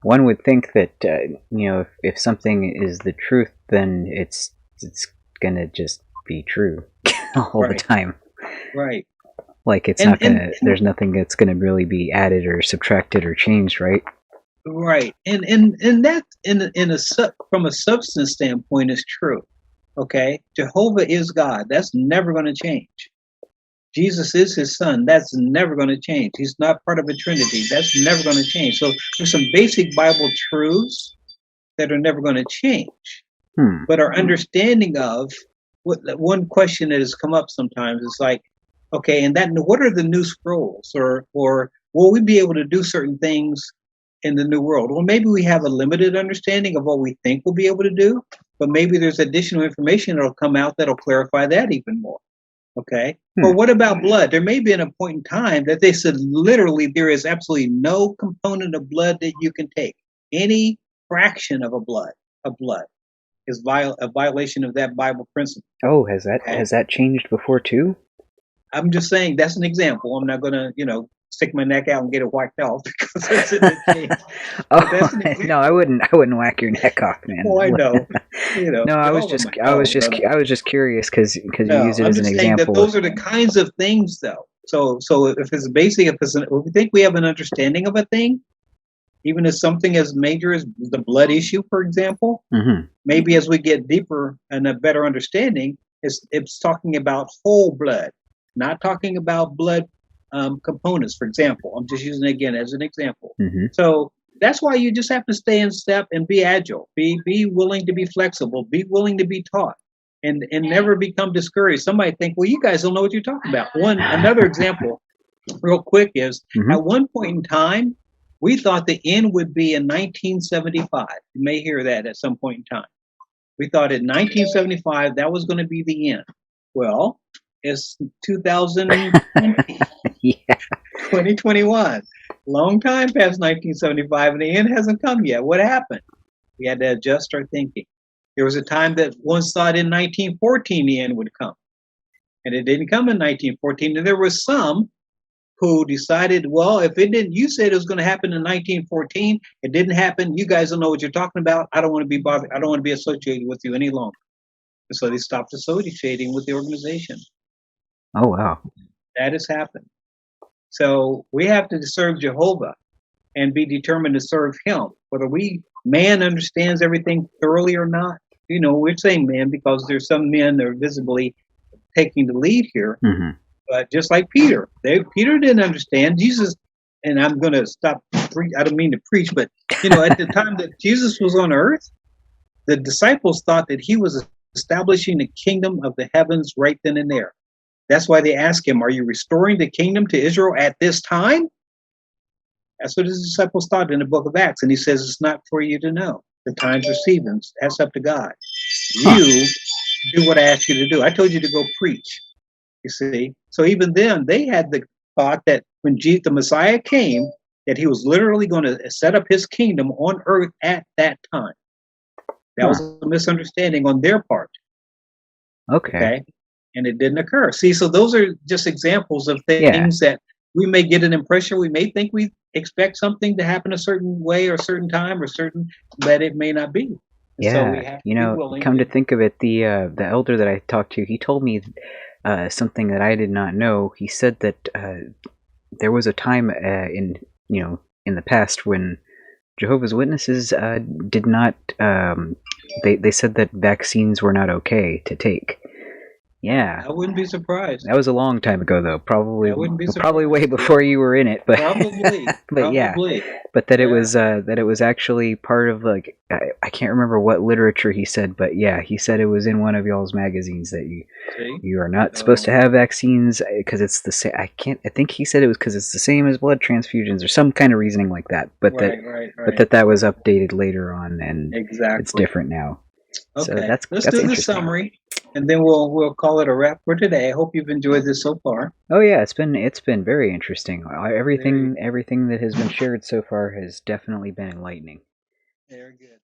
one would think that if something is the truth, then it's gonna just be true all the Right, time. right. Like it's And not gonna. There's nothing that's gonna really be added or subtracted or changed, right? right. And that from a substance standpoint is true. Okay? Jehovah is God. That's never going to change. Jesus is his son. That's never going to change. He's not part of a trinity. That's never going to change. So there's some basic Bible truths that are never going to change. Hmm. But our understanding of one question that has come up sometimes is like, okay, and that what are the new scrolls, or will we be able to do certain things in the new world? Well, maybe we have a limited understanding of what we think we'll be able to do, but maybe there's additional information that'll come out that'll clarify that even more. Okay. Hmm. Or what about blood? There may be in a point in time that they said literally there is absolutely no component of blood that you can take. Any fraction of blood is a violation of that Bible principle. Oh, has that Okay. has that changed before too? I'm just saying that's an example. I'm not gonna, stick my neck out and get it whacked off because that's in the case. But Oh that's an example. no, I wouldn't whack your neck off, man. Oh, I know. No, Jehovah might. No, no, no. I was just curious because you No, use it I'm as an just saying that example. those are the kinds of things, though. So if it's basic, if we think we have an understanding of a thing, even as something as major as the blood issue, for example, Mm-hmm. maybe as we get deeper and a better understanding, it's talking about whole blood, not talking about blood components. For example, I'm just using it again as an example. Mm-hmm. So that's why you just have to stay in step and be agile. Be willing to be flexible. Be willing to be taught. And never become discouraged. Somebody think, well, you guys don't know what you're talking about. Another example, real quick, is Mm-hmm. at one point in time, we thought the end would be in 1975. You may hear that at some point in time. We thought in 1975 that was going to be the end. Well, it's 2020, Yeah. 2021. Long time past 1975, and the end hasn't come yet. What happened? We had to adjust our thinking. There was a time that once thought in 1914 the end would come, and it didn't come in 1914. And there were some who decided, well, if it didn't, you said it was going to happen in 1914, it didn't happen. You guys don't know what you're talking about. I don't want to be bothered. I don't want to be associated with you any longer. And so they stopped associating with the organization. Oh wow. That has happened. So we have to serve Jehovah and be determined to serve him. Whether man understands everything thoroughly or not, we're saying man because there's some men that are visibly taking the lead here. Mm-hmm. But just like Peter, Peter didn't understand Jesus. And I'm going to stop. I don't mean to preach, but at the time that Jesus was on earth, the disciples thought that he was establishing the kingdom of the heavens right then and there. That's why they asked him, "Are you restoring the kingdom to Israel at this time?" That's what his disciples thought in the book of Acts. And he says, it's not for you to know the times or seasons. That's up to God. Huh. You do what I asked you to do. I told you to go preach, you see. So even then, they had the thought that when the Messiah came, that he was literally going to set up his kingdom on earth at that time. That was Huh. a misunderstanding on their part. Okay. Okay. And it didn't occur. See, so those are just examples of Yeah. things that we may get an impression. We may think we expect something to happen a certain way or a certain time or certain, but it may not be. And so we Yeah. have to be willing Come to to. think of it, the elder that I talked to, he told me something that I did not know. He said that there was a time in the past when Jehovah's Witnesses did not. They said that vaccines were not okay to take. Yeah, I wouldn't be surprised. that was a long time ago, though. I wouldn't be Probably surprised. way before you were in it, but Probably, but yeah, probably. but that Yeah. it was actually part of like I can't remember what literature he said, but yeah, he said it was in one of y'all's magazines that See? you are not supposed So, to have vaccines because it's the same. I think he said it was because it's the same as blood transfusions or some kind of reasoning like that. But right. that was updated later on and it's Exactly. different now. So Okay. Let's that's do the interesting. summary, and then we'll call it a wrap for today. I hope you've enjoyed this so far. Oh yeah, it's been very interesting. Very, Everything that has been shared so far has definitely been enlightening. very good.